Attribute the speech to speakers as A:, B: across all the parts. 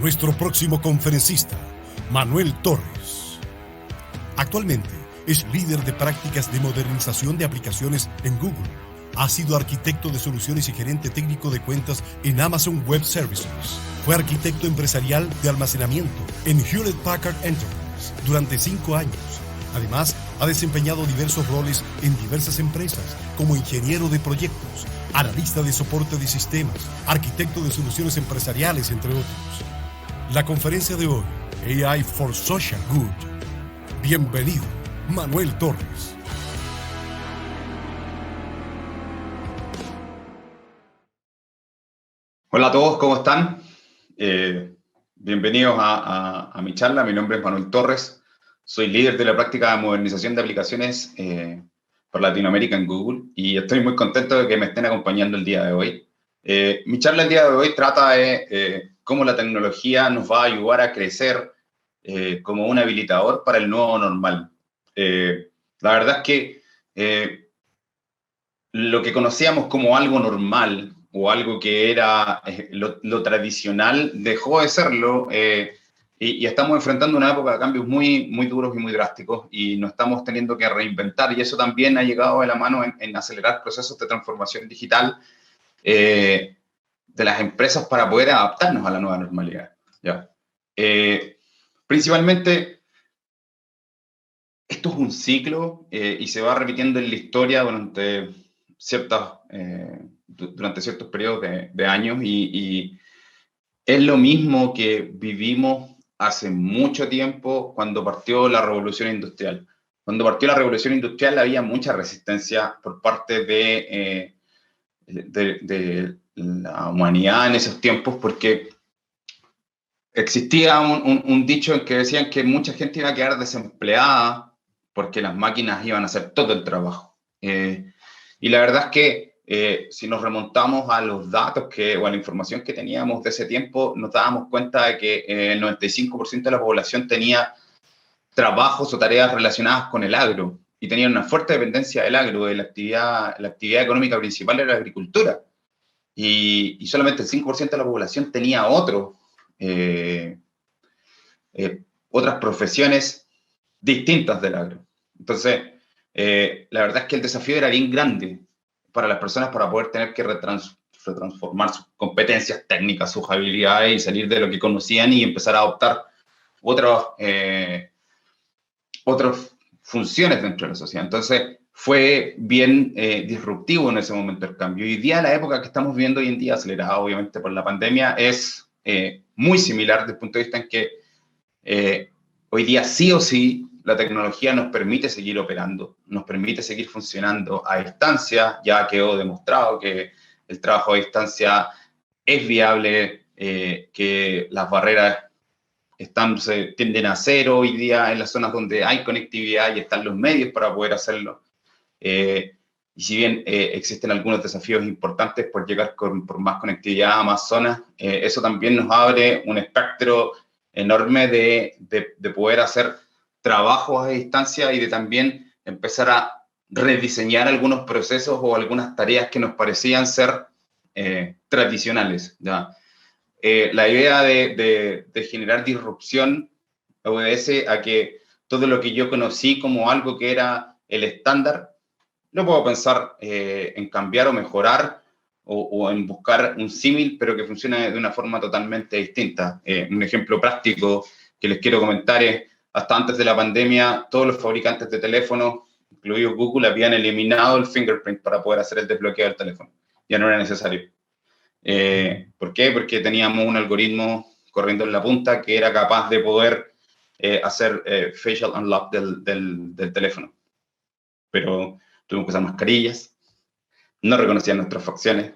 A: Nuestro próximo conferencista, Manuel Torres. Actualmente es líder de prácticas de modernización de aplicaciones en Google. Ha sido arquitecto de soluciones y gerente técnico de cuentas en Amazon Web Services. Fue arquitecto empresarial de almacenamiento en Hewlett Packard Enterprise durante 5 años. Además, ha desempeñado diversos roles en diversas empresas, como ingeniero de proyectos, analista de soporte de sistemas, arquitecto de soluciones empresariales, entre otros. La conferencia de hoy, AI for Social Good. Bienvenido, Manuel Torres.
B: Hola a todos, ¿cómo están? Bienvenidos a mi charla. Mi nombre es Manuel Torres. Soy líder de la práctica de modernización de aplicaciones por Latinoamérica en Google y estoy muy contento de que me estén acompañando el día de hoy. Mi charla el día de hoy trata de cómo la tecnología nos va a ayudar a crecer como un habilitador para el nuevo normal. La verdad es que lo que conocíamos como algo normal o algo que era lo tradicional dejó de serlo y estamos enfrentando una época de cambios muy, muy duros y muy drásticos y nos estamos teniendo que reinventar y eso también ha llegado de la mano en acelerar procesos de transformación digital de las empresas para poder adaptarnos a la nueva normalidad. ¿Ya? Principalmente, esto es un ciclo y se va repitiendo en la historia durante ciertos periodos de años y es lo mismo que vivimos hace mucho tiempo cuando partió la revolución industrial. Cuando partió la revolución industrial había mucha resistencia por parte de la humanidad en esos tiempos porque existía un dicho en que decían que mucha gente iba a quedar desempleada porque las máquinas iban a hacer todo el trabajo. Y la verdad es que si nos remontamos a los datos o a la información que teníamos de ese tiempo, nos dábamos cuenta de que el 95% de la población tenía trabajos o tareas relacionadas con el agro y tenían una fuerte dependencia del agro, de la actividad económica principal era la agricultura. Y solamente el 5% de la población tenía eh, otras profesiones distintas del agro. Entonces, la verdad es que el desafío era bien grande para las personas para poder tener que retransformar sus competencias técnicas, sus habilidades y salir de lo que conocían y empezar a adoptar otras funciones dentro de la sociedad. Entonces, fue bien disruptivo en ese momento el cambio. Y hoy día, la época que estamos viviendo hoy en día, acelerada obviamente por la pandemia, es muy similar desde el punto de vista en que hoy día sí o sí la tecnología nos permite seguir operando, nos permite seguir funcionando a distancia. Ya quedó demostrado que el trabajo a distancia es viable, que las barreras se tienden a cero hoy día en las zonas donde hay conectividad y están los medios para poder hacerlo. Y si bien existen algunos desafíos importantes por llegar por más conectividad a más zonas, eso también nos abre un espectro enorme de poder hacer trabajos a distancia y de también empezar a rediseñar algunos procesos o algunas tareas que nos parecían ser tradicionales. ¿Ya? La idea de generar disrupción obedece a que todo lo que yo conocí como algo que era el estándar, no puedo pensar en cambiar o mejorar o en buscar un símil, pero que funcione de una forma totalmente distinta. Un ejemplo práctico que les quiero comentar es, hasta antes de la pandemia, todos los fabricantes de teléfonos, incluido Google, habían eliminado el fingerprint para poder hacer el desbloqueo del teléfono. Ya no era necesario. ¿Por qué? Porque teníamos un algoritmo corriendo en la punta que era capaz de poder hacer facial unlock del teléfono. Pero tuvimos que usar mascarillas, no reconocían nuestras facciones.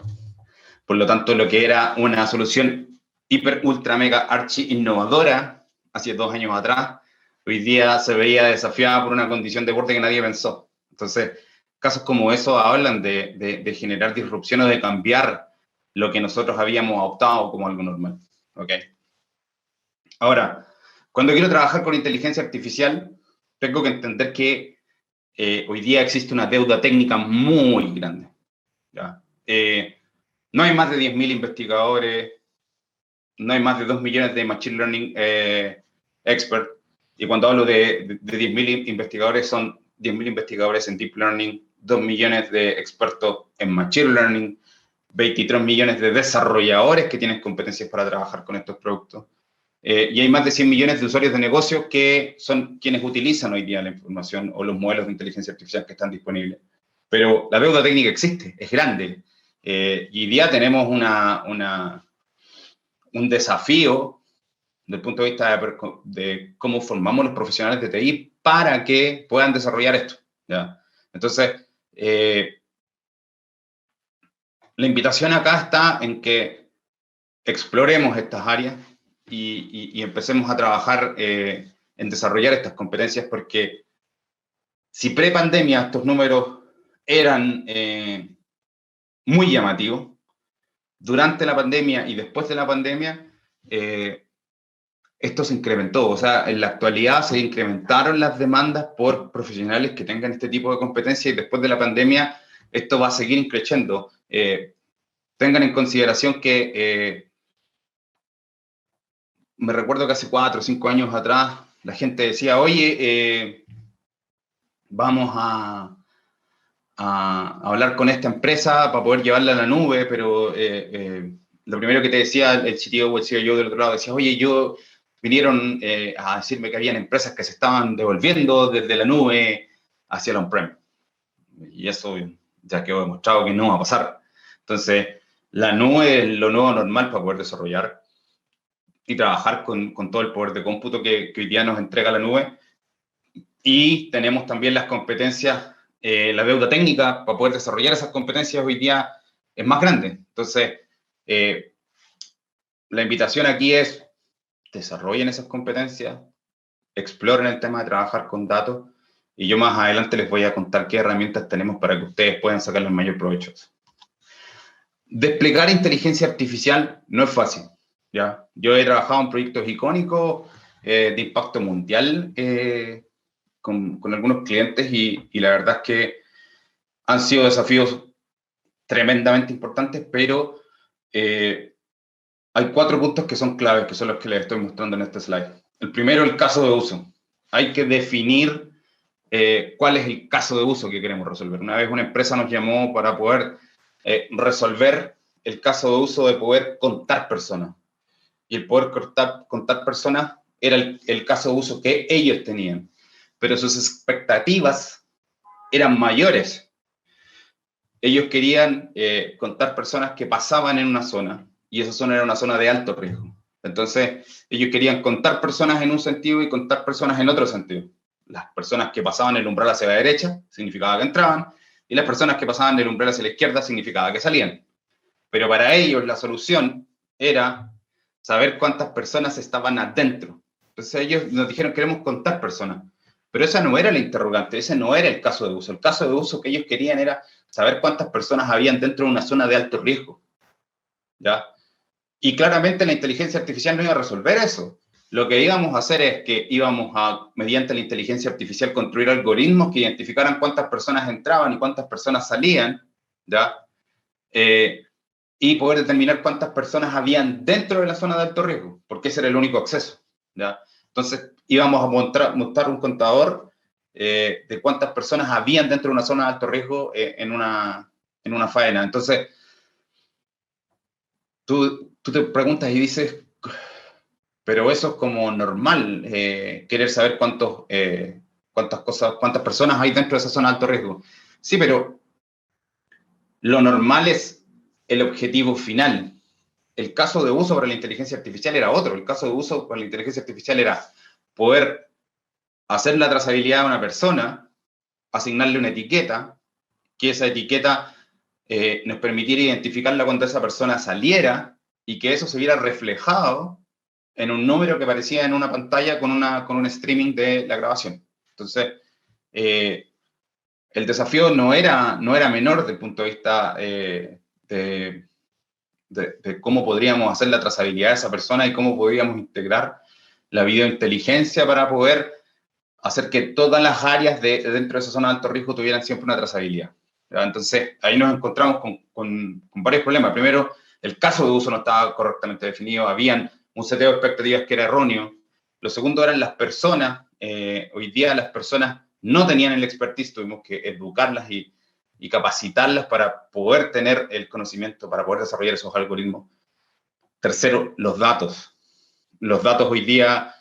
B: Por lo tanto, lo que era una solución hiper, ultra, mega, archi innovadora hace 2 años atrás, hoy día se veía desafiada por una condición de borde que nadie pensó. Entonces, casos como eso hablan de generar disrupción o de cambiar lo que nosotros habíamos adoptado como algo normal. ¿Okay? Ahora, cuando quiero trabajar con inteligencia artificial, tengo que entender que hoy día existe una deuda técnica muy grande. ¿Ya? No hay más de 10.000 investigadores, no hay más de 2 millones de Machine Learning experts. Y cuando hablo de 10.000 investigadores, son 10.000 investigadores en Deep Learning, 2 millones de expertos en Machine Learning, 23 millones de desarrolladores que tienen competencias para trabajar con estos productos. Y hay más de 100 millones de usuarios de negocio que son quienes utilizan hoy día la información o los modelos de inteligencia artificial que están disponibles. Pero la deuda técnica existe, es grande. Y hoy día tenemos un desafío desde el punto de vista de cómo formamos los profesionales de TI para que puedan desarrollar esto, ¿ya? Entonces, la invitación acá está en que exploremos estas áreas y empecemos a trabajar en desarrollar estas competencias, porque si pre-pandemia estos números eran muy llamativos, durante la pandemia y después de la pandemia, esto se incrementó. O sea, en la actualidad se incrementaron las demandas por profesionales que tengan este tipo de competencias, y después de la pandemia esto va a seguir creciendo. Tengan en consideración que me recuerdo que hace 4 o 5 años atrás la gente decía, oye, vamos a hablar con esta empresa para poder llevarla a la nube, pero lo primero que te decía el CTO o el CEO del otro lado, decía, oye, vinieron a decirme que habían empresas que se estaban devolviendo desde la nube hacia el on-prem. Y eso ya quedó demostrado que no va a pasar. Entonces, la nube es lo nuevo normal para poder desarrollar y trabajar con todo el poder de cómputo que hoy día nos entrega la nube. Y tenemos también las competencias, la deuda técnica para poder desarrollar esas competencias hoy día es más grande. Entonces, la invitación aquí es desarrollen esas competencias, exploren el tema de trabajar con datos, y yo más adelante les voy a contar qué herramientas tenemos para que ustedes puedan sacarle el mayor provecho. Desplegar inteligencia artificial no es fácil, ¿ya? Yo he trabajado en proyectos icónicos de impacto mundial con algunos clientes y la verdad es que han sido desafíos tremendamente importantes, pero hay 4 puntos que son claves, que son los que les estoy mostrando en este slide. El primero, el caso de uso. Hay que definir cuál es el caso de uso que queremos resolver. Una vez una empresa nos llamó para poder resolver el caso de uso de poder contar personas. Y el poder contar personas era el caso de uso que ellos tenían. Pero sus expectativas eran mayores. Ellos querían contar personas que pasaban en una zona, y esa zona era una zona de alto riesgo. Entonces, ellos querían contar personas en un sentido y contar personas en otro sentido. Las personas que pasaban el umbral hacia la derecha significaba que entraban, y las personas que pasaban el umbral hacia la izquierda significaba que salían. Pero para ellos la solución era saber cuántas personas estaban adentro. Entonces ellos nos dijeron, queremos contar personas. Pero esa no era la interrogante, ese no era el caso de uso. El caso de uso que ellos querían era saber cuántas personas habían dentro de una zona de alto riesgo, ¿ya? Y claramente la inteligencia artificial no iba a resolver eso. Lo que íbamos a hacer es que íbamos a, mediante la inteligencia artificial, construir algoritmos que identificaran cuántas personas entraban y cuántas personas salían, ¿ya? Y poder determinar cuántas personas habían dentro de la zona de alto riesgo, porque ese era el único acceso, ¿ya? Entonces íbamos a montar un contador de cuántas personas habían dentro de una zona de alto riesgo en una faena. Entonces, tú te preguntas y dices, pero eso es como normal, querer saber cuántas personas hay dentro de esa zona de alto riesgo. Sí, pero lo normal es el objetivo final. El caso de uso para la inteligencia artificial era otro. El caso de uso para la inteligencia artificial era poder hacer la trazabilidad de una persona, asignarle una etiqueta, que esa etiqueta nos permitiera identificarla cuando esa persona saliera, y que eso se viera reflejado en un número que aparecía en una pantalla con un streaming de la grabación. Entonces, el desafío no era menor desde el punto de vista de cómo podríamos hacer la trazabilidad de esa persona y cómo podríamos integrar la videointeligencia para poder hacer que todas las áreas dentro de esa zona de alto riesgo tuvieran siempre una trazabilidad, ¿ya? Entonces, ahí nos encontramos con varios problemas. Primero, el caso de uso no estaba correctamente definido, habían un seteo de expectativas que era erróneo. Lo segundo eran las personas. Hoy día las personas no tenían el expertise, tuvimos que educarlas y capacitarlas para poder tener el conocimiento, para poder desarrollar esos algoritmos. Tercero, los datos. Los datos hoy día,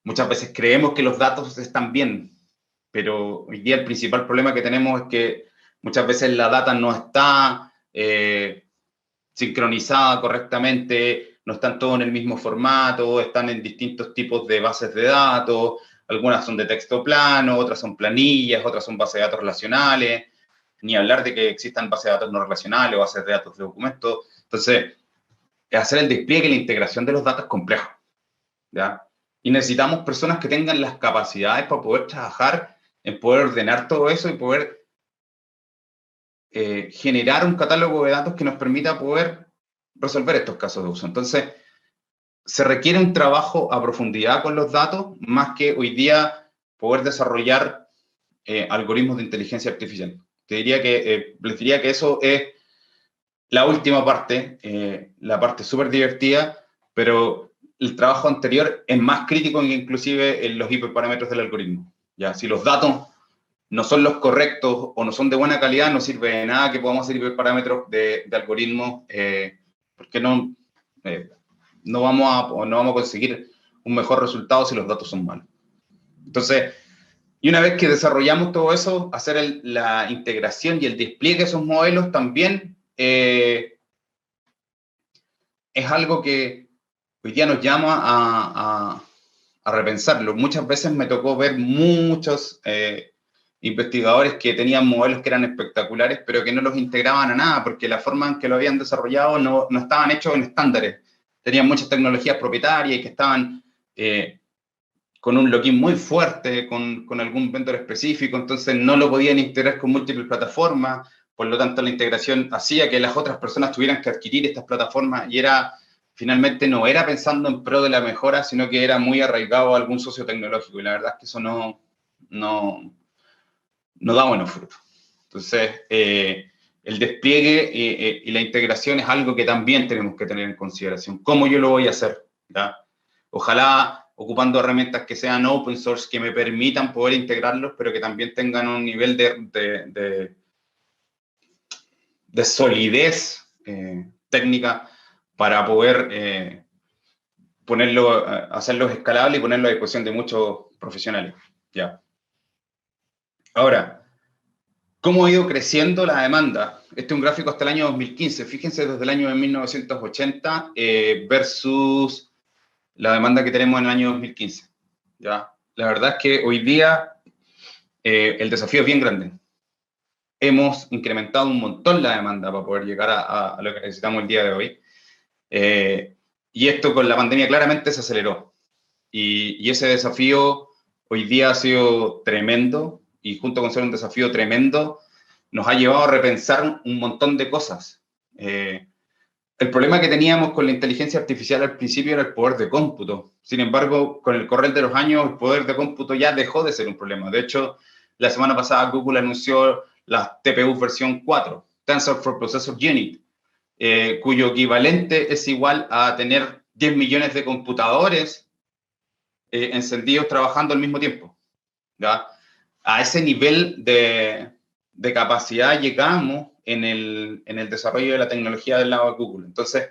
B: muchas veces creemos que los datos están bien, pero hoy día el principal problema que tenemos es que muchas veces la data no está sincronizada correctamente, no están todos en el mismo formato, están en distintos tipos de bases de datos, algunas son de texto plano, otras son planillas, otras son bases de datos relacionales, ni hablar de que existan bases de datos no relacionales o bases de datos de documentos. Entonces, hacer el despliegue y la integración de los datos es complejo, ¿ya? Y necesitamos personas que tengan las capacidades para poder trabajar en poder ordenar todo eso y poder generar un catálogo de datos que nos permita poder resolver estos casos de uso. Entonces, se requiere un trabajo a profundidad con los datos, más que hoy día poder desarrollar algoritmos de inteligencia artificial. Les diría que eso es la última parte, la parte súper divertida, pero el trabajo anterior es más crítico que inclusive en los hiperparámetros del algoritmo. ¿Ya? Si los datos no son los correctos o no son de buena calidad, no sirve de nada que podamos hacer hiperparámetros de algoritmos, porque no vamos a conseguir un mejor resultado si los datos son malos. Entonces, y una vez que desarrollamos todo eso, hacer la integración y el despliegue de esos modelos también es algo que hoy día nos llama a repensarlo. Muchas veces me tocó ver muchos investigadores que tenían modelos que eran espectaculares, pero que no los integraban a nada, porque la forma en que lo habían desarrollado no estaban hechos en estándares. Tenían muchas tecnologías propietarias y que estaban con un login muy fuerte, con algún vendor específico, entonces no lo podían integrar con múltiples plataformas, por lo tanto la integración hacía que las otras personas tuvieran que adquirir estas plataformas y finalmente no era pensando en pro de la mejora, sino que era muy arraigado a algún socio tecnológico, y la verdad es que eso no da buenos frutos. Entonces, el despliegue y la integración es algo que también tenemos que tener en consideración. ¿Cómo yo lo voy a hacer? ¿Ya? Ojalá ocupando herramientas que sean open source, que me permitan poder integrarlos, pero que también tengan un nivel de solidez técnica para poder hacerlos escalables y ponerlo a disposición de muchos profesionales. ¿Ya? Ahora, ¿cómo ha ido creciendo la demanda? Este es un gráfico hasta el año 2015. Fíjense desde el año de 1980 versus la demanda que tenemos en el año 2015. ¿Ya? La verdad es que hoy día el desafío es bien grande. Hemos incrementado un montón la demanda para poder llegar a lo que necesitamos el día de hoy. Y esto con la pandemia claramente se aceleró. Y ese desafío hoy día ha sido tremendo, y junto con ser un desafío tremendo, nos ha llevado a repensar un montón de cosas. El problema que teníamos con la inteligencia artificial al principio era el poder de cómputo. Sin embargo, con el correr de los años, el poder de cómputo ya dejó de ser un problema. De hecho, la semana pasada Google anunció la TPU versión 4, TensorFlow Processor Unit, cuyo equivalente es igual a tener 10 millones de computadores encendidos trabajando al mismo tiempo. ¿Ya? A ese nivel de capacidad llegamos en el desarrollo de la tecnología del lado de Google. Entonces,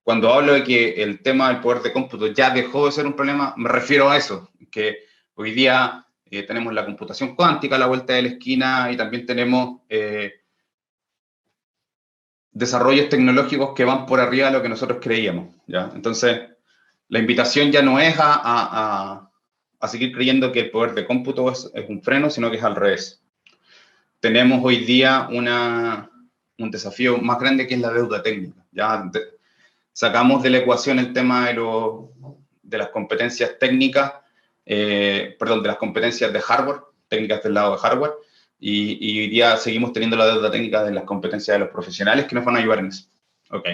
B: cuando hablo de que el tema del poder de cómputo ya dejó de ser un problema, me refiero a eso, que hoy día tenemos la computación cuántica a la vuelta de la esquina y también tenemos desarrollos tecnológicos que van por arriba de lo que nosotros creíamos, ¿ya? Entonces, la invitación ya no es a seguir creyendo que el poder de cómputo es un freno, sino que es al revés. Tenemos hoy día un desafío más grande, que es la deuda técnica. Ya sacamos de la ecuación el tema de las competencias técnicas, de las competencias de hardware, técnicas del lado de hardware, y hoy día seguimos teniendo la deuda técnica de las competencias de los profesionales que nos van a ayudar en eso. Ok.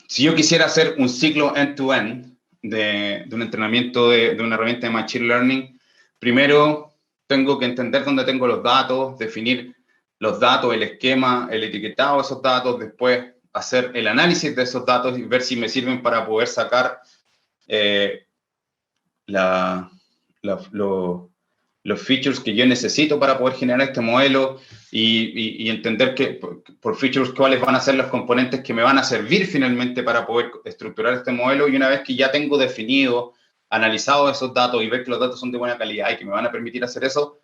B: Si yo quisiera hacer un ciclo end-to-end de un entrenamiento de una herramienta de Machine Learning, primero tengo que entender dónde tengo los datos, definir los datos, el esquema, el etiquetado de esos datos, después hacer el análisis de esos datos y ver si me sirven para poder sacar los features que yo necesito para poder generar este modelo y entender que por features cuáles van a ser los componentes que me van a servir finalmente para poder estructurar este modelo. Y una vez que ya tengo definido, analizado esos datos y ver que los datos son de buena calidad y que me van a permitir hacer eso,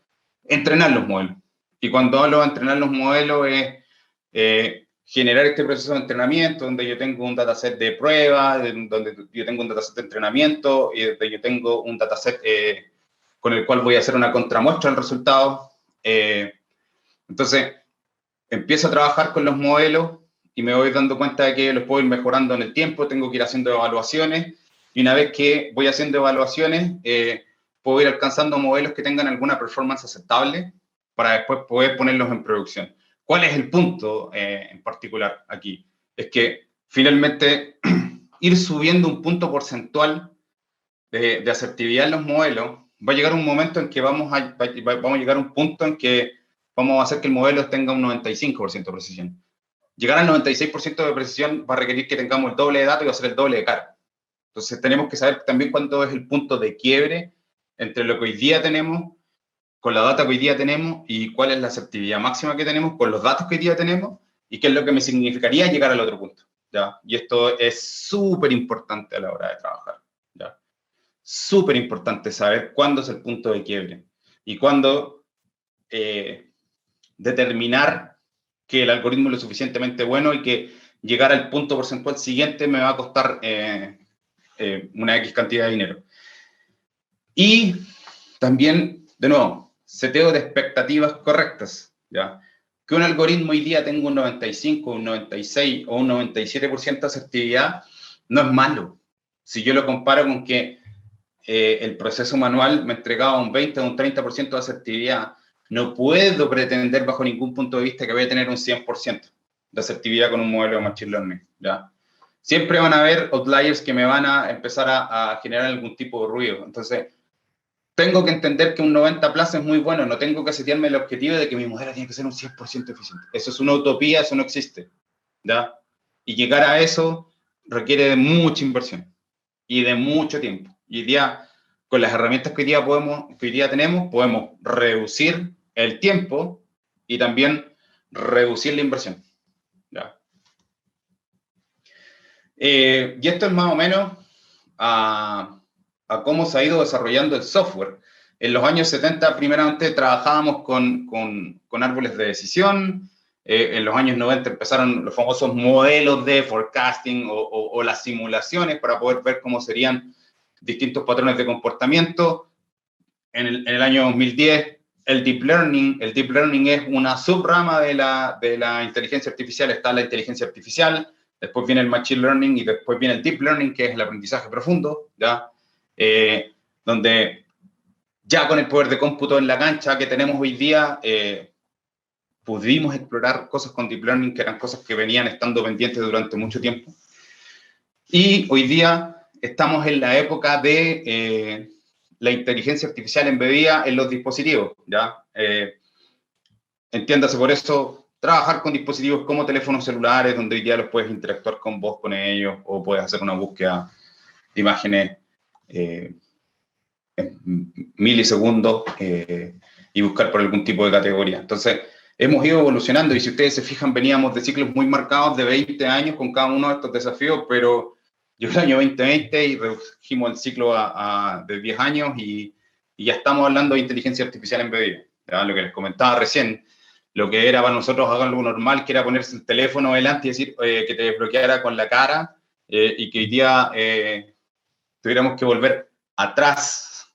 B: entrenar los modelos. Y cuando hablo de entrenar los modelos es generar este proceso de entrenamiento donde yo tengo un dataset de prueba, donde yo tengo un dataset de entrenamiento y donde yo tengo un dataset con el cual voy a hacer una contramuestra del resultado. Entonces, empiezo a trabajar con los modelos y me voy dando cuenta de que los puedo ir mejorando en el tiempo, tengo que ir haciendo evaluaciones, y una vez que voy haciendo evaluaciones, puedo ir alcanzando modelos que tengan alguna performance aceptable para después poder ponerlos en producción. ¿Cuál es el punto en particular aquí? Es que finalmente ir subiendo un punto porcentual de asertividad en los modelos, va a llegar un momento en que vamos a llegar a un punto en que vamos a hacer que el modelo tenga un 95% de precisión. Llegar al 96% de precisión va a requerir que tengamos el doble de datos y va a ser el doble de carga. Entonces tenemos que saber también cuándo es el punto de quiebre entre lo que hoy día tenemos, con la data que hoy día tenemos, y cuál es la asertividad máxima que tenemos con los datos que hoy día tenemos, y qué es lo que me significaría llegar al otro punto, ¿ya? Y esto es súper importante a la hora de trabajar, ¿ya? Súper importante saber cuándo es el punto de quiebre y cuándo determinar que el algoritmo es lo suficientemente bueno y que llegar al punto porcentual siguiente me va a costar una X cantidad de dinero. Y también, de nuevo, seteo de expectativas correctas, ¿ya? Que un algoritmo hoy día tenga un 95, un 96 o un 97% de asertividad no es malo. Si yo lo comparo con que el proceso manual me entregaba un 20 o un 30% de asertividad, no puedo pretender bajo ningún punto de vista que voy a tener un 100% de asertividad con un modelo de Machine Learning, ¿ya? Siempre van a haber outliers que me van a empezar a generar algún tipo de ruido. Entonces, tengo que entender que un 90 plus es muy bueno, no tengo que setearme el objetivo de que mi modelo tiene que ser un 100% eficiente. Eso es una utopía, eso no existe, ¿ya? Y llegar a eso requiere de mucha inversión y de mucho tiempo. Y hoy día, con las herramientas que hoy día tenemos, podemos reducir el tiempo y también reducir la inversión, ¿ya? Y esto es más o menos a cómo se ha ido desarrollando el software. En los años 70, primeramente, trabajábamos con árboles de decisión. En los años 90 empezaron los famosos modelos de forecasting o las simulaciones para poder ver cómo serían distintos patrones de comportamiento. En el año 2010, el Deep Learning. El Deep Learning es una subrama de la inteligencia artificial. Está la inteligencia artificial, después viene el Machine Learning y después viene el Deep Learning, que es el aprendizaje profundo, ¿ya? Donde ya con el poder de cómputo en la cancha que tenemos hoy día, pudimos explorar cosas con Deep Learning que eran cosas que venían estando pendientes durante mucho tiempo. Y hoy día estamos en la época de la inteligencia artificial embebida en los dispositivos, ¿ya? Entiéndase por eso, trabajar con dispositivos como teléfonos celulares, donde hoy día los puedes interactuar con voz con ellos, o puedes hacer una búsqueda de imágenes en milisegundos y buscar por algún tipo de categoría. Entonces, hemos ido evolucionando, y si ustedes se fijan, veníamos de ciclos muy marcados de 20 años con cada uno de estos desafíos, pero llegó el año 2020 y redujimos el ciclo de 10 años y ya estamos hablando de inteligencia artificial embebida, ¿verdad? Lo que les comentaba recién, lo que era para nosotros algo normal, que era ponerse el teléfono delante y decir que te desbloqueara con la cara, y que hoy día tuviéramos que volver atrás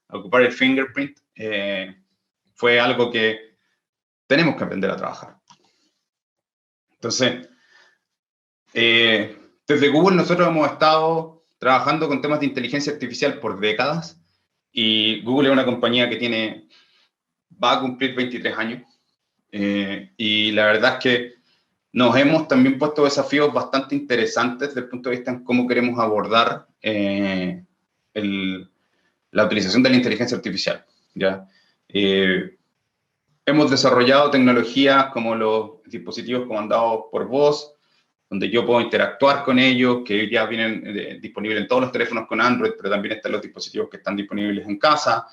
B: a ocupar el fingerprint, fue algo que tenemos que aprender a trabajar. Entonces, desde Google nosotros hemos estado trabajando con temas de inteligencia artificial por décadas, y Google es una compañía que va a cumplir 23 años, y la verdad es que nos hemos también puesto desafíos bastante interesantes desde el punto de vista en cómo queremos abordar la utilización de la inteligencia artificial, ¿ya? Hemos desarrollado tecnologías como los dispositivos comandados por voz, donde yo puedo interactuar con ellos, que ya vienen disponibles en todos los teléfonos con Android, pero también están los dispositivos que están disponibles en casa.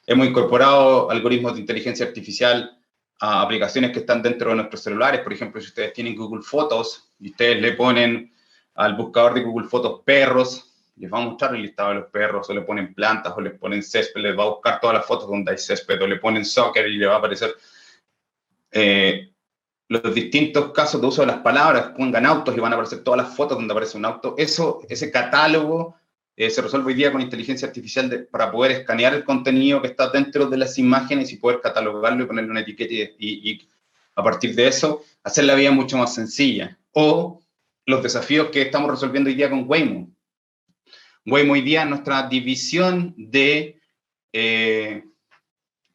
B: Hemos incorporado algoritmos de inteligencia artificial a aplicaciones que están dentro de nuestros celulares. Por ejemplo, si ustedes tienen Google Fotos y ustedes le ponen al buscador de Google Fotos perros, les va a mostrar el listado de los perros, o le ponen plantas, o les ponen césped, les va a buscar todas las fotos donde hay césped, o le ponen soccer y le va a aparecer los distintos casos de uso de las palabras. Pongan autos y van a aparecer todas las fotos donde aparece un auto. Ese catálogo se resuelve hoy día con inteligencia artificial para poder escanear el contenido que está dentro de las imágenes y poder catalogarlo y ponerle una etiqueta y a partir de eso hacer la vida mucho más sencilla. O los desafíos que estamos resolviendo hoy día con Waymo. Waymo hoy día es nuestra división de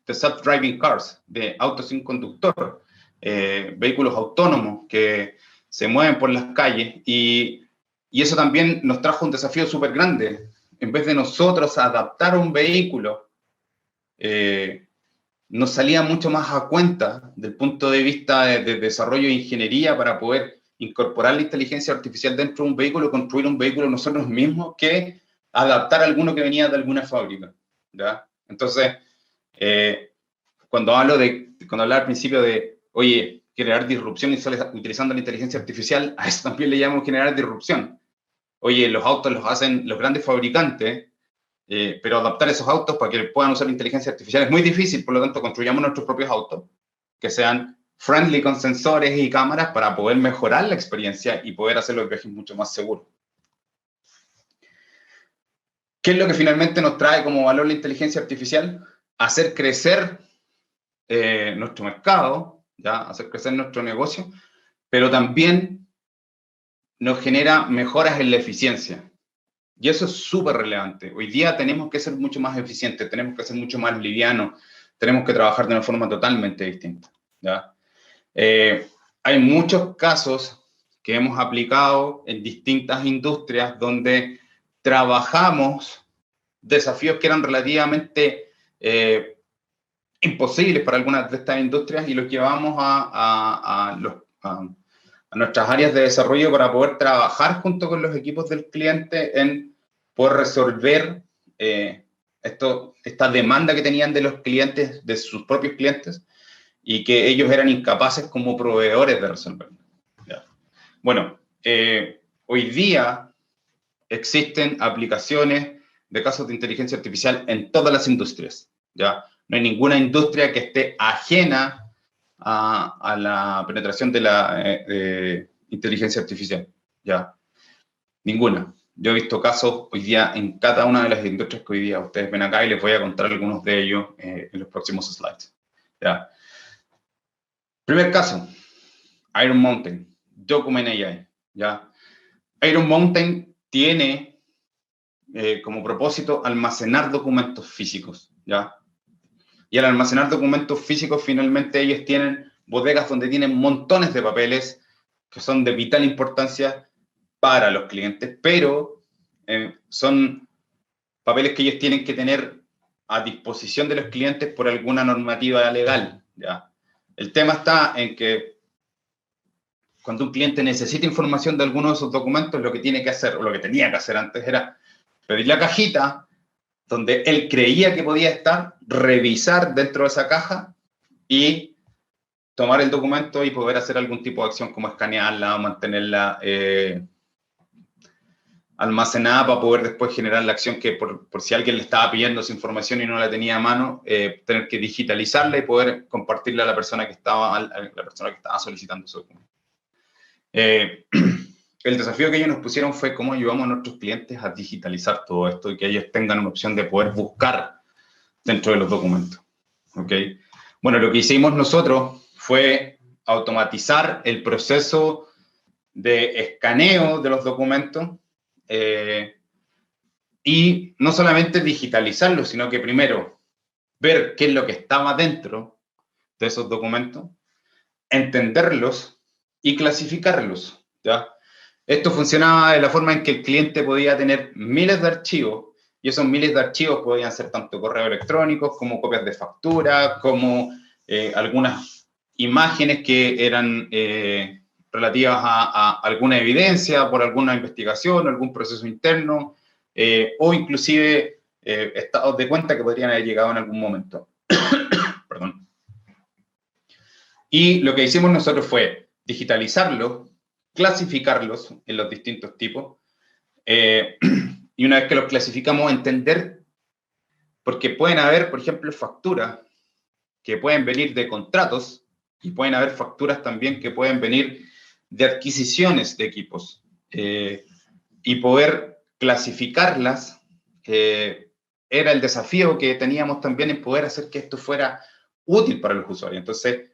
B: self-driving cars, de autos sin conductor, vehículos autónomos que se mueven por las calles, y eso también nos trajo un desafío súper grande. En vez de nosotros adaptar un vehículo, nos salía mucho más a cuenta del punto de vista de desarrollo de ingeniería para poder incorporar la inteligencia artificial dentro de un vehículo, construir un vehículo nosotros mismos, que adaptar alguno que venía de alguna fábrica, ¿ya? Entonces, cuando hablaba al principio de, oye, generar disrupción utilizando la inteligencia artificial, a eso también le llamamos generar disrupción. Oye, los autos los hacen los grandes fabricantes, pero adaptar esos autos para que puedan usar la inteligencia artificial es muy difícil. Por lo tanto, construyamos nuestros propios autos que sean friendly con sensores y cámaras para poder mejorar la experiencia y poder hacer los viajes mucho más seguros. ¿Qué es lo que finalmente nos trae como valor la inteligencia artificial? Hacer crecer nuestro mercado, ¿ya? Hacer crecer nuestro negocio, pero también nos genera mejoras en la eficiencia. Y eso es súper relevante. Hoy día tenemos que ser mucho más eficientes, tenemos que ser mucho más livianos, tenemos que trabajar de una forma totalmente distinta, ¿ya? Hay muchos casos que hemos aplicado en distintas industrias donde trabajamos desafíos que eran relativamente imposibles para algunas de estas industrias y los llevamos a nuestras áreas de desarrollo para poder trabajar junto con los equipos del cliente en poder resolver esta demanda que tenían de los clientes, de sus propios clientes, y que ellos eran incapaces como proveedores de resolverlo. ¿Ya? Bueno, hoy día existen aplicaciones de casos de inteligencia artificial en todas las industrias, ¿ya? No hay ninguna industria que esté ajena a la penetración de la inteligencia artificial, ¿ya? Ninguna. Yo he visto casos hoy día en cada una de las industrias que hoy día ustedes ven acá, y les voy a contar algunos de ellos en los próximos slides, ¿ya? Primer caso, Iron Mountain, Document AI, ¿ya? Iron Mountain tiene como propósito almacenar documentos físicos, ¿ya? Y al almacenar documentos físicos, finalmente ellos tienen bodegas donde tienen montones de papeles que son de vital importancia para los clientes, pero son papeles que ellos tienen que tener a disposición de los clientes por alguna normativa legal, ¿ya? El tema está en que cuando un cliente necesita información de alguno de esos documentos, lo que tiene que hacer, o lo que tenía que hacer antes, era pedir la cajita donde él creía que podía estar, revisar dentro de esa caja y tomar el documento y poder hacer algún tipo de acción como escanearla o mantenerla almacenada para poder después generar la acción que por si alguien le estaba pidiendo esa información y no la tenía a mano, tener que digitalizarla y poder compartirla a la persona que estaba solicitando su documento. El desafío que ellos nos pusieron fue cómo ayudamos a nuestros clientes a digitalizar todo esto y que ellos tengan una opción de poder buscar dentro de los documentos. ¿Okay? Bueno, lo que hicimos nosotros fue automatizar el proceso de escaneo de los documentos y no solamente digitalizarlos, sino que primero ver qué es lo que estaba dentro de esos documentos, entenderlos y clasificarlos, ¿ya? Esto funcionaba de la forma en que el cliente podía tener miles de archivos, y esos miles de archivos podían ser tanto correos electrónicos, como copias de factura, como algunas imágenes que eran relativas a alguna evidencia por alguna investigación, algún proceso interno, o inclusive estados de cuenta que podrían haber llegado en algún momento. Perdón. Y lo que hicimos nosotros fue digitalizarlos, clasificarlos en los distintos tipos, y una vez que los clasificamos, entender, porque pueden haber, por ejemplo, facturas que pueden venir de contratos, y pueden haber facturas también que pueden venir de adquisiciones de equipos, y poder clasificarlas era el desafío que teníamos también en poder hacer que esto fuera útil para los usuarios. Entonces,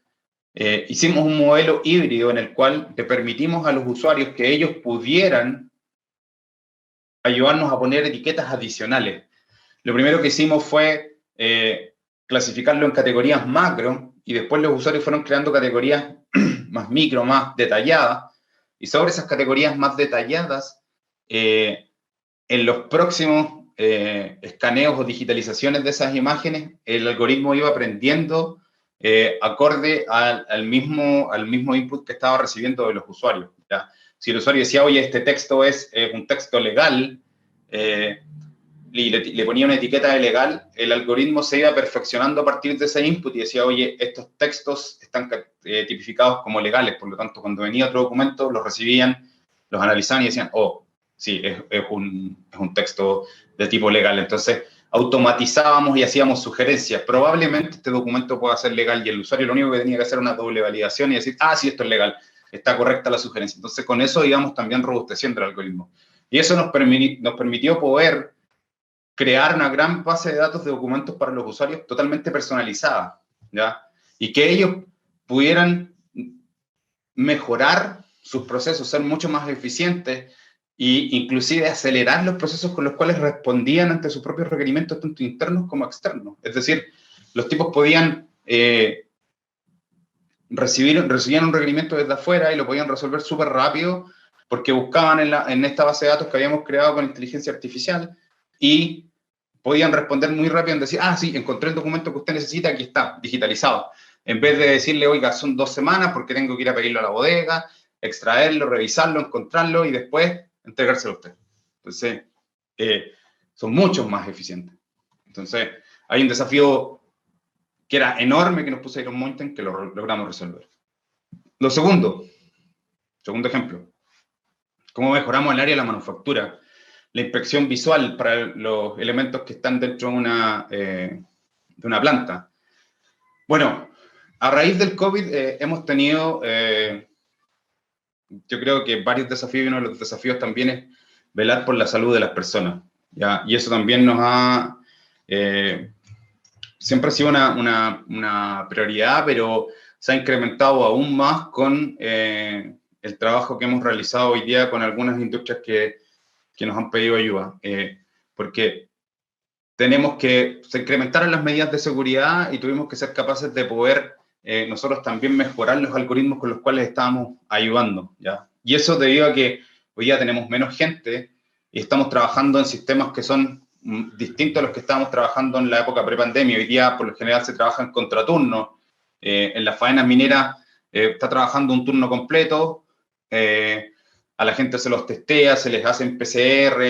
B: hicimos un modelo híbrido en el cual le permitimos a los usuarios que ellos pudieran ayudarnos a poner etiquetas adicionales. Lo primero que hicimos fue clasificarlo en categorías macro, y después los usuarios fueron creando categorías más micro, más detalladas, y sobre esas categorías más detalladas, en los próximos escaneos o digitalizaciones de esas imágenes, el algoritmo iba aprendiendo acorde al mismo input que estaba recibiendo de los usuarios, ¿ya? Si el usuario decía, oye, este texto es un texto legal, y le ponía una etiqueta de legal, el algoritmo se iba perfeccionando a partir de ese input y decía, oye, estos textos están tipificados como legales, por lo tanto, cuando venía otro documento, los recibían, los analizaban y decían, oh, sí, es un texto de tipo legal. Entonces, automatizábamos y hacíamos sugerencias. Probablemente este documento pueda ser legal, y el usuario lo único que tenía que hacer era una doble validación y decir, ah, sí, esto es legal, está correcta la sugerencia. Entonces, con eso íbamos también robusteciendo el algoritmo. Y eso nos permitió poder crear una gran base de datos de documentos para los usuarios totalmente personalizada, ¿ya? Y que ellos pudieran mejorar sus procesos, ser mucho más eficientes, e inclusive acelerar los procesos con los cuales respondían ante sus propios requerimientos, tanto internos como externos. Es decir, los tipos podían recibían un requerimiento desde afuera y lo podían resolver súper rápido, porque buscaban en esta base de datos que habíamos creado con inteligencia artificial, y podían responder muy rápido en decir, ah, sí, encontré el documento que usted necesita, aquí está, digitalizado. En vez de decirle, oiga, son 2 semanas porque tengo que ir a pedirlo a la bodega, extraerlo, revisarlo, encontrarlo y después entregárselo a usted. Entonces, son mucho más eficientes. Entonces, hay un desafío que era enorme que nos puso Iron Mountain, que lo logramos resolver. Lo segundo ejemplo, cómo mejoramos el área de la manufactura. La inspección visual para los elementos que están dentro de una planta. Bueno, a raíz del COVID hemos tenido, yo creo que varios desafíos, y uno de los desafíos también es velar por la salud de las personas, ¿ya? Y eso también nos ha, siempre ha sido una prioridad, pero se ha incrementado aún más con el trabajo que hemos realizado hoy día con algunas industrias que nos han pedido ayuda, porque tenemos que incrementar las medidas de seguridad y tuvimos que ser capaces de poder nosotros también mejorar los algoritmos con los cuales estábamos ayudando, ¿ya? Y eso debido a que hoy día tenemos menos gente y estamos trabajando en sistemas que son distintos a los que estábamos trabajando en la época prepandemia. Hoy día, por lo general, se trabaja en contraturno. En las faenas mineras está trabajando un turno completo, a la gente se los testea, se les hacen PCR,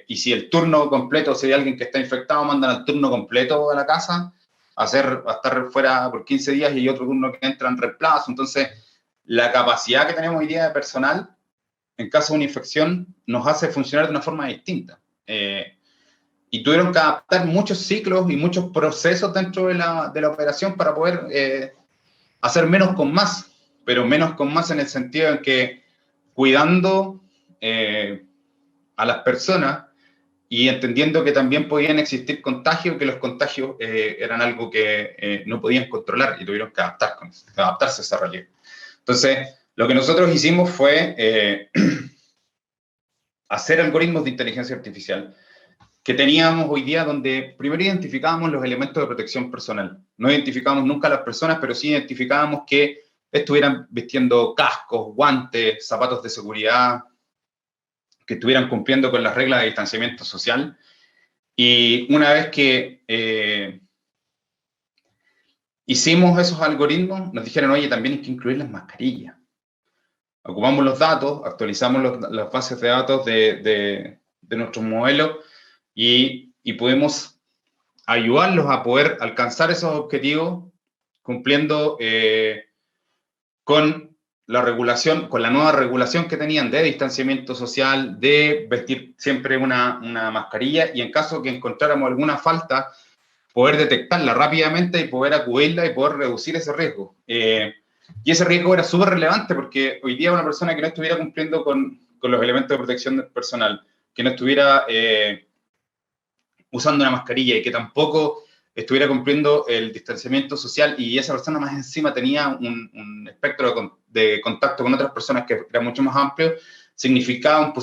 B: y si el turno completo, si hay alguien que está infectado, mandan al turno completo a la casa a estar fuera por 15 días, y hay otro turno que entra en reemplazo. Entonces, la capacidad que tenemos hoy día de personal, en caso de una infección, nos hace funcionar de una forma distinta. Y tuvieron que adaptar muchos ciclos y muchos procesos dentro de la operación para poder hacer menos con más, pero menos con más en el sentido en que cuidando a las personas y entendiendo que también podían existir contagios, que los contagios eran algo que no podían controlar, y tuvieron que adaptarse a esa realidad. Entonces, lo que nosotros hicimos fue hacer algoritmos de inteligencia artificial que teníamos hoy día, donde primero identificábamos los elementos de protección personal. No identificábamos nunca a las personas, pero sí identificábamos que estuvieran vistiendo cascos, guantes, zapatos de seguridad, que estuvieran cumpliendo con las reglas de distanciamiento social. Y una vez que hicimos esos algoritmos, nos dijeron, oye, también hay que incluir las mascarillas. Ocupamos los datos, actualizamos las bases de datos de nuestros modelos y pudimos ayudarlos a poder alcanzar esos objetivos cumpliendo con la regulación, con la nueva regulación que tenían de distanciamiento social, de vestir siempre una mascarilla y en caso que encontráramos alguna falta, poder detectarla rápidamente y poder acudirla y poder reducir ese riesgo. Y ese riesgo era súper relevante porque hoy día una persona que no estuviera cumpliendo con los elementos de protección personal, que no estuviera usando una mascarilla y que tampoco estuviera cumpliendo el distanciamiento social y esa persona más encima tenía un espectro de contacto con otras personas que era mucho más amplio, significaba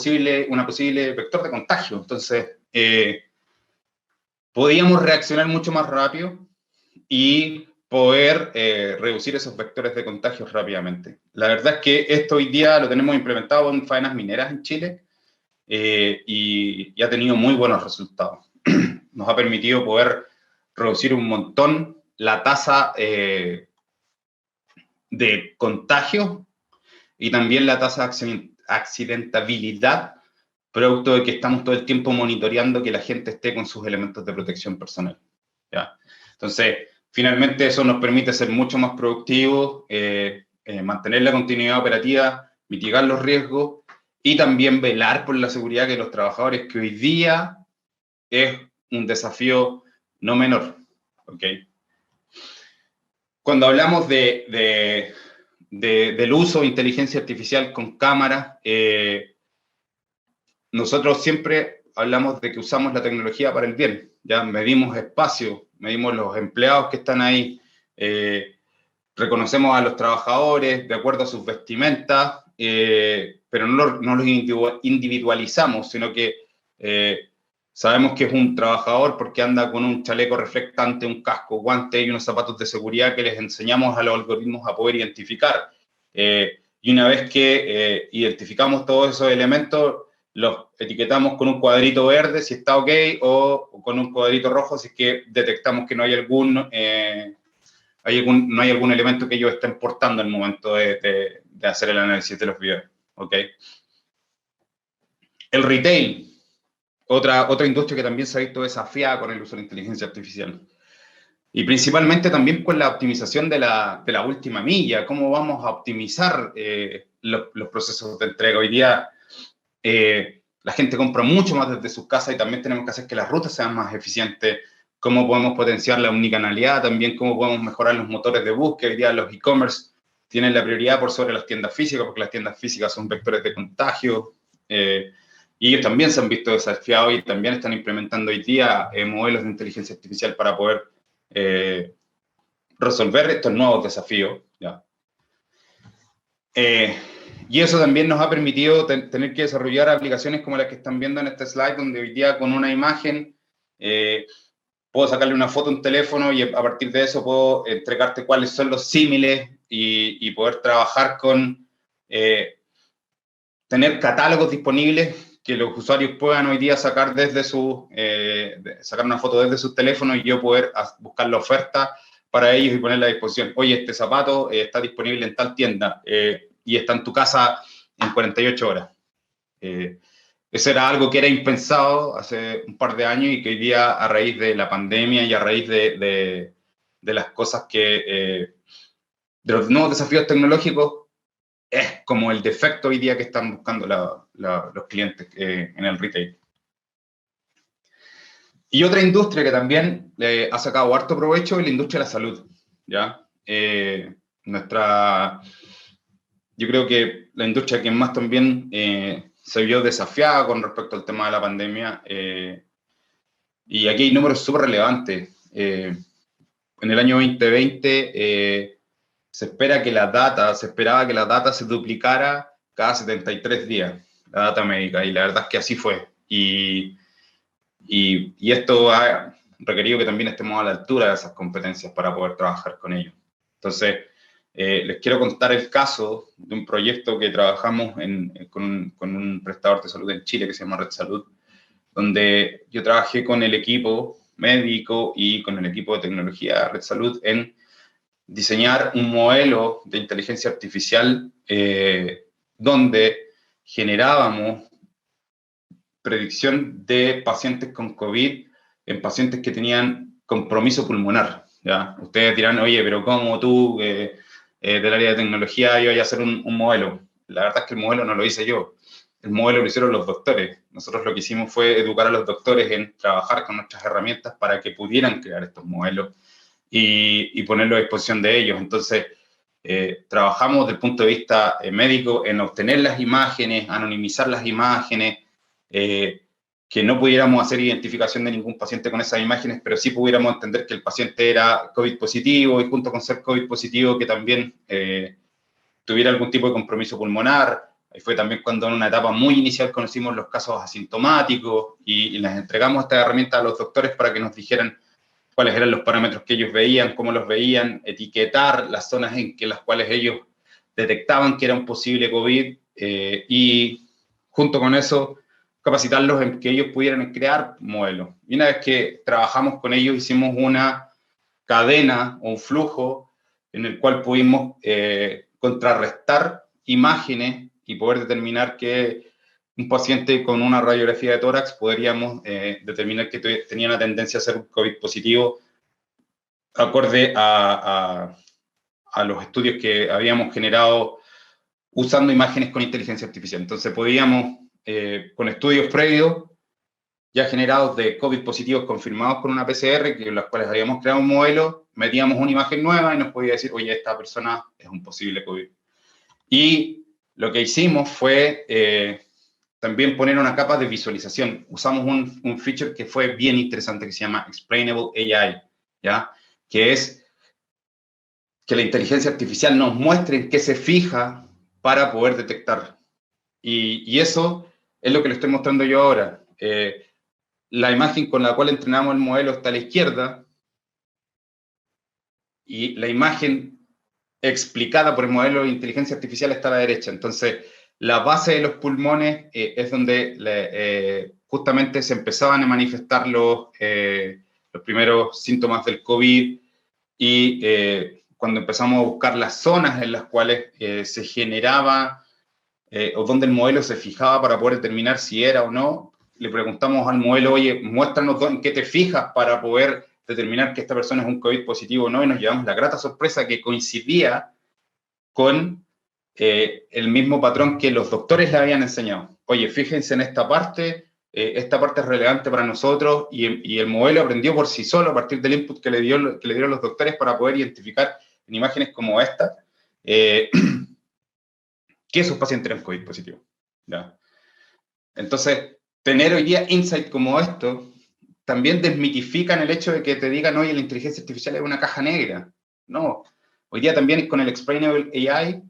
B: una posible vector de contagio. Entonces, podíamos reaccionar mucho más rápido y poder reducir esos vectores de contagio rápidamente. La verdad es que esto hoy día lo tenemos implementado en faenas mineras en Chile y ha tenido muy buenos resultados. Nos ha permitido poder reducir un montón la tasa de contagio y también la tasa de accidentabilidad, producto de que estamos todo el tiempo monitoreando que la gente esté con sus elementos de protección personal. ¿Ya? Entonces, finalmente eso nos permite ser mucho más productivos, mantener la continuidad operativa, mitigar los riesgos y también velar por la seguridad de los trabajadores, que hoy día es un desafío no menor. ¿Okay? Cuando hablamos del uso de inteligencia artificial con cámaras, nosotros siempre hablamos de que usamos la tecnología para el bien. Ya medimos espacio, medimos los empleados que están ahí, reconocemos a los trabajadores de acuerdo a sus vestimentas, pero no los individualizamos, sino que sabemos que es un trabajador porque anda con un chaleco reflectante, un casco, guantes y unos zapatos de seguridad que les enseñamos a los algoritmos a poder identificar. Y una vez que identificamos todos esos elementos, los etiquetamos con un cuadrito verde si está ok o con un cuadrito rojo si es que detectamos que no hay algún elemento que ellos estén portando en el momento de hacer el análisis de los videos. ¿Okay? El retail. Otra industria que también se ha visto desafiada con el uso de la inteligencia artificial. Y principalmente también con la optimización de la última milla, cómo vamos a optimizar los procesos de entrega. Hoy día la gente compra mucho más desde sus casas y también tenemos que hacer que las rutas sean más eficientes, cómo podemos potenciar la omnicanalidad, también cómo podemos mejorar los motores de búsqueda. Hoy día los e-commerce tienen la prioridad por sobre las tiendas físicas, porque las tiendas físicas son vectores de contagio. Y ellos también se han visto desafiados y también están implementando hoy día modelos de inteligencia artificial para poder resolver estos nuevos desafíos. ¿Ya? Y eso también nos ha permitido tener que desarrollar aplicaciones como las que están viendo en este slide, donde hoy día con una imagen puedo sacarle una foto a un teléfono y a partir de eso puedo entregarte cuáles son los símiles y poder trabajar con tener catálogos disponibles que los usuarios puedan hoy día sacar sacar una foto desde sus teléfonos y yo poder buscar la oferta para ellos y ponerla a disposición. Oye, este zapato está disponible en tal tienda y está en tu casa en 48 horas. Eso era algo que era impensado hace un par de años y que hoy día, a raíz de la pandemia y a raíz de las cosas de los nuevos desafíos tecnológicos, es como el defecto hoy día que están buscando los clientes en el retail. Y otra industria que también ha sacado harto provecho es la industria de la salud. ¿Ya? Yo creo que la industria que más también se vio desafiada con respecto al tema de la pandemia, y aquí hay números súper relevantes. En el año 2020 se esperaba que la data se duplicara cada 73 días, la data médica, y la verdad es que así fue. Y esto ha requerido que también estemos a la altura de esas competencias para poder trabajar con ellos. Entonces, les quiero contar el caso de un proyecto que trabajamos con un prestador de salud en Chile que se llama Red Salud, donde yo trabajé con el equipo médico y con el equipo de tecnología Red Salud en diseñar un modelo de inteligencia artificial donde generábamos predicción de pacientes con COVID en pacientes que tenían compromiso pulmonar. ¿Ya? Ustedes dirán, oye, pero ¿cómo tú, del área de tecnología, yo voy a hacer un modelo? La verdad es que el modelo no lo hice yo. El modelo lo hicieron los doctores. Nosotros lo que hicimos fue educar a los doctores en trabajar con nuestras herramientas para que pudieran crear estos modelos y ponerlo a disposición de ellos. Entonces, trabajamos desde el punto de vista médico en obtener las imágenes, anonimizar las imágenes, que no pudiéramos hacer identificación de ningún paciente con esas imágenes, pero sí pudiéramos entender que el paciente era COVID positivo y junto con ser COVID positivo que también tuviera algún tipo de compromiso pulmonar. Ahí fue también cuando en una etapa muy inicial conocimos los casos asintomáticos y les entregamos esta herramienta a los doctores para que nos dijeran cuáles eran los parámetros que ellos veían, cómo los veían, etiquetar las zonas en las cuales ellos detectaban que era un posible COVID y junto con eso capacitarlos en que ellos pudieran crear modelos. Y una vez que trabajamos con ellos hicimos una cadena o un flujo en el cual pudimos contrarrestar imágenes y poder determinar que un paciente con una radiografía de tórax podríamos determinar que tenía una tendencia a ser un COVID positivo acorde a los estudios que habíamos generado usando imágenes con inteligencia artificial. Entonces podíamos, con estudios previos ya generados de COVID positivos confirmados con una PCR, que en las cuales habíamos creado un modelo, metíamos una imagen nueva y nos podía decir, oye, esta persona es un posible COVID. Y lo que hicimos fue también poner una capa de visualización. Usamos un feature que fue bien interesante que se llama Explainable AI, ¿ya? Que es que la inteligencia artificial nos muestre en qué se fija para poder detectar. Y eso es lo que le estoy mostrando yo ahora. La imagen con la cual entrenamos el modelo está a la izquierda y la imagen explicada por el modelo de inteligencia artificial está a la derecha. Entonces, la base de los pulmones es donde justamente se empezaban a manifestar los primeros síntomas del COVID y cuando empezamos a buscar las zonas en las cuales se generaba o donde el modelo se fijaba para poder determinar si era o no, le preguntamos al modelo, oye, muéstranos en qué te fijas para poder determinar que esta persona es un COVID positivo o no, y nos llevamos la grata sorpresa que coincidía con el mismo patrón que los doctores le habían enseñado. Oye, fíjense en esta parte es relevante para nosotros, y el modelo aprendió por sí solo a partir del input que le dieron los doctores para poder identificar en imágenes como esta que esos pacientes eran COVID positivos. ¿Ya? Entonces, tener hoy día insight como esto también desmitifican el hecho de que te digan, oye, la inteligencia artificial es una caja negra. No, hoy día también con el Explainable AI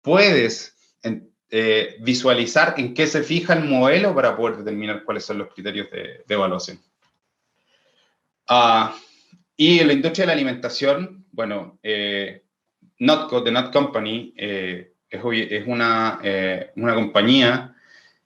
B: puedes visualizar en qué se fija el modelo para poder determinar cuáles son los criterios de evaluación. Y en la industria de la alimentación, bueno, Notco, The Not Company, es una compañía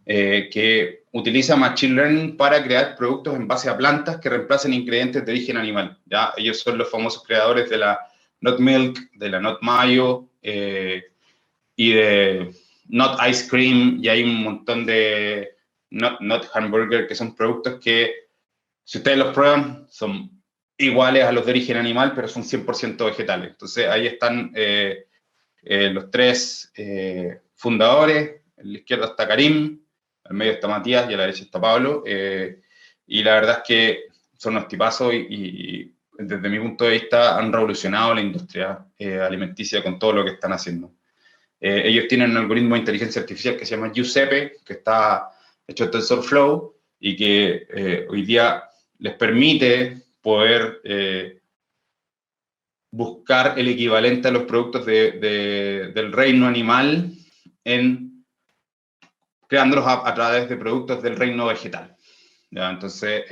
B: que utiliza Machine Learning para crear productos en base a plantas que reemplacen ingredientes de origen animal. ¿Ya? Ellos son los famosos creadores de la Not Milk, de la Not Mayo y de Not Ice Cream, y hay un montón de Not Hamburger, que son productos que, si ustedes los prueban, son iguales a los de origen animal, pero son 100% vegetales. Entonces, ahí están los tres fundadores. En la izquierda está Karim, al medio está Matías y a la derecha está Pablo. Y la verdad es que son unos tipazos y desde mi punto de vista han revolucionado la industria alimenticia con todo lo que están haciendo. Ellos tienen un algoritmo de inteligencia artificial que se llama Giuseppe, que está hecho en TensorFlow y que hoy día les permite poder buscar el equivalente a los productos del reino animal creándolos a través de productos del reino vegetal. ¿Ya? Entonces,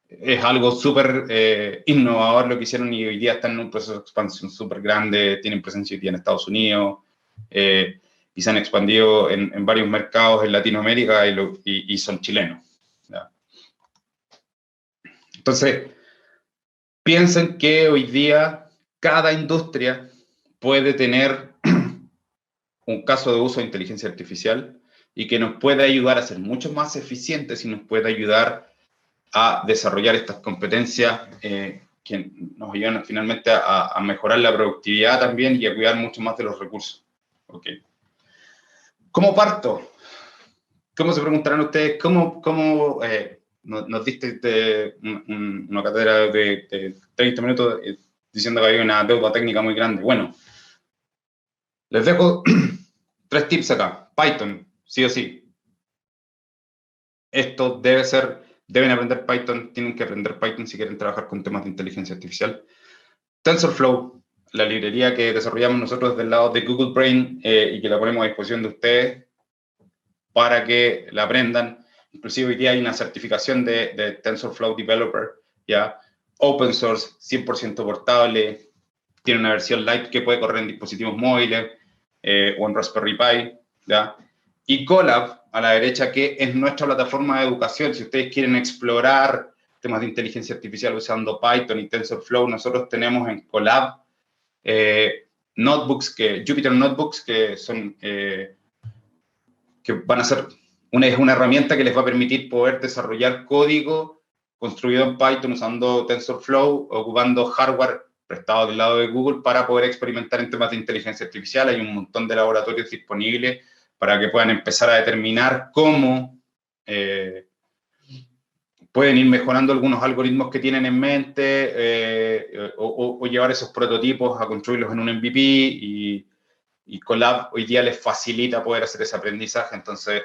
B: es algo súper innovador lo que hicieron, y hoy día están en un proceso de expansión súper grande. Tienen presencia hoy día en Estados Unidos y se han expandido en varios mercados en Latinoamérica y son chilenos. ¿Ya? Entonces, piensen que hoy día cada industria puede tener un caso de uso de inteligencia artificial y que nos puede ayudar a ser mucho más eficientes y nos puede ayudar a desarrollar estas competencias que nos ayudan finalmente a mejorar la productividad también y a cuidar mucho más de los recursos. Okay. ¿Cómo parto? ¿Cómo se preguntarán ustedes? ¿Cómo nos diste una cátedra de 30 minutos diciendo que había una deuda técnica muy grande? Bueno, les dejo 3 tips acá. Python, sí o sí. Esto deben aprender Python, tienen que aprender Python si quieren trabajar con temas de inteligencia artificial. TensorFlow, la librería que desarrollamos nosotros del lado de Google Brain y que la ponemos a disposición de ustedes para que la aprendan. Inclusive hoy día hay una certificación de TensorFlow Developer, ¿ya? Open source, 100% portable, tiene una versión light que puede correr en dispositivos móviles o en Raspberry Pi, ¿ya? Y Colab, a la derecha, que es nuestra plataforma de educación. Si ustedes quieren explorar temas de inteligencia artificial usando Python y TensorFlow, nosotros tenemos en Colab notebooks, Jupyter Notebooks, que son, que van a ser una herramienta que les va a permitir poder desarrollar código construido en Python usando TensorFlow, ocupando hardware prestado del lado de Google para poder experimentar en temas de inteligencia artificial. Hay un montón de laboratorios disponibles para que puedan empezar a determinar cómo pueden ir mejorando algunos algoritmos que tienen en mente o llevar esos prototipos a construirlos en un MVP y Colab hoy día les facilita poder hacer ese aprendizaje. Entonces,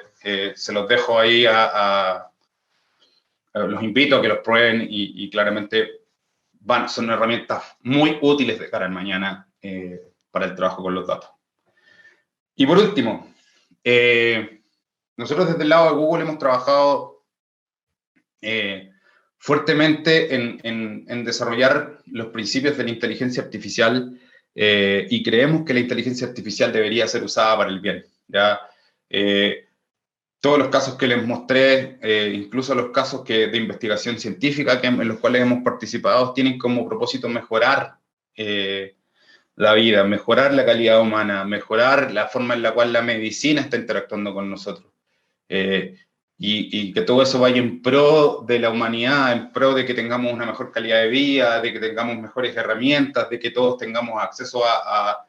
B: se los dejo ahí los invito a que los prueben y claramente son herramientas muy útiles de cara al mañana para el trabajo con los datos. Y por último, nosotros desde el lado de Google hemos trabajado fuertemente en desarrollar los principios de la inteligencia artificial y creemos que la inteligencia artificial debería ser usada para el bien, ¿ya? Todos los casos que les mostré, incluso los casos de investigación científica en los cuales hemos participado, tienen como propósito mejorar la vida, mejorar la calidad humana, mejorar la forma en la cual la medicina está interactuando con nosotros. Y que todo eso vaya en pro de la humanidad, en pro de que tengamos una mejor calidad de vida, de que tengamos mejores herramientas, de que todos tengamos acceso a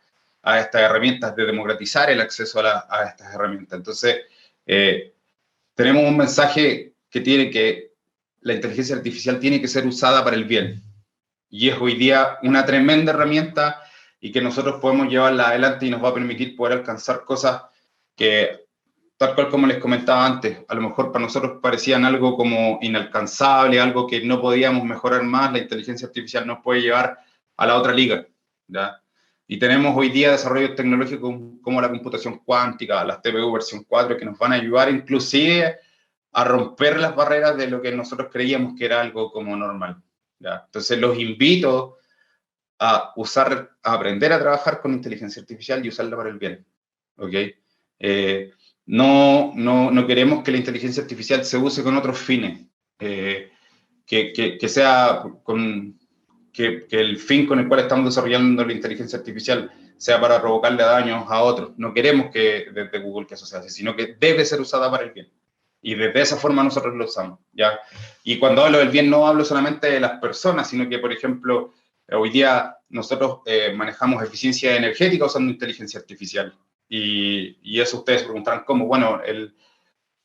B: estas herramientas, de democratizar el acceso a estas herramientas. Entonces, tenemos un mensaje que tiene que la inteligencia artificial tiene que ser usada para el bien. Y es hoy día una tremenda herramienta y que nosotros podemos llevarla adelante y nos va a permitir poder alcanzar cosas que, tal cual como les comentaba antes, a lo mejor para nosotros parecían algo como inalcanzable, algo que no podíamos mejorar más. La inteligencia artificial nos puede llevar a la otra liga, ¿ya? Y tenemos hoy día desarrollos tecnológicos como la computación cuántica, las TPU versión 4, que nos van a ayudar inclusive a romper las barreras de lo que nosotros creíamos que era algo como normal, ¿ya? Entonces los invito a aprender a trabajar con inteligencia artificial y usarla para el bien, ¿ok? No queremos que la inteligencia artificial se use con otros fines, que sea que el fin con el cual estamos desarrollando la inteligencia artificial sea para provocarle daños a otros. No queremos que desde Google que eso sea así, sino que debe ser usada para el bien. Y desde esa forma nosotros lo usamos, ¿ya? Y cuando hablo del bien no hablo solamente de las personas, sino que, por ejemplo, hoy día nosotros manejamos eficiencia energética usando inteligencia artificial. Y eso ustedes se preguntarán cómo. Bueno,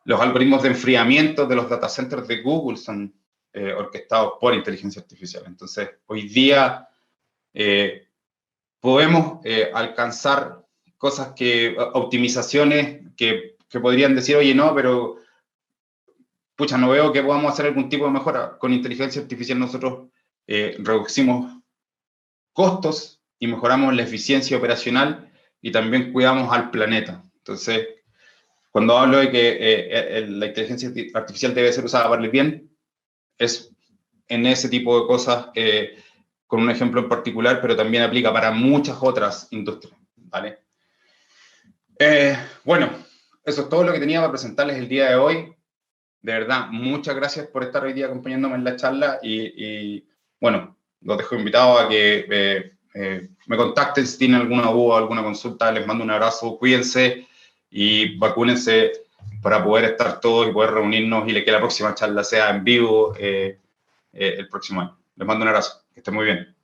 B: los algoritmos de enfriamiento de los data centers de Google son orquestados por inteligencia artificial. Entonces, hoy día podemos alcanzar cosas optimizaciones que podrían decir, oye, no, pero pucha, no veo que podamos hacer algún tipo de mejora. Con inteligencia artificial nosotros reducimos costos y mejoramos la eficiencia operacional y también cuidamos al planeta. Entonces, cuando hablo de que la inteligencia artificial debe ser usada para el bien, es en ese tipo de cosas, con un ejemplo en particular, pero también aplica para muchas otras industrias, ¿vale? Bueno, eso es todo lo que tenía para presentarles el día de hoy. De verdad, muchas gracias por estar hoy día acompañándome en la charla y bueno, los dejo invitados a que me contacten si tienen alguna duda, alguna consulta. Les mando un abrazo, cuídense y vacúnense para poder estar todos y poder reunirnos y que la próxima charla sea en vivo el próximo año. Les mando un abrazo, que estén muy bien.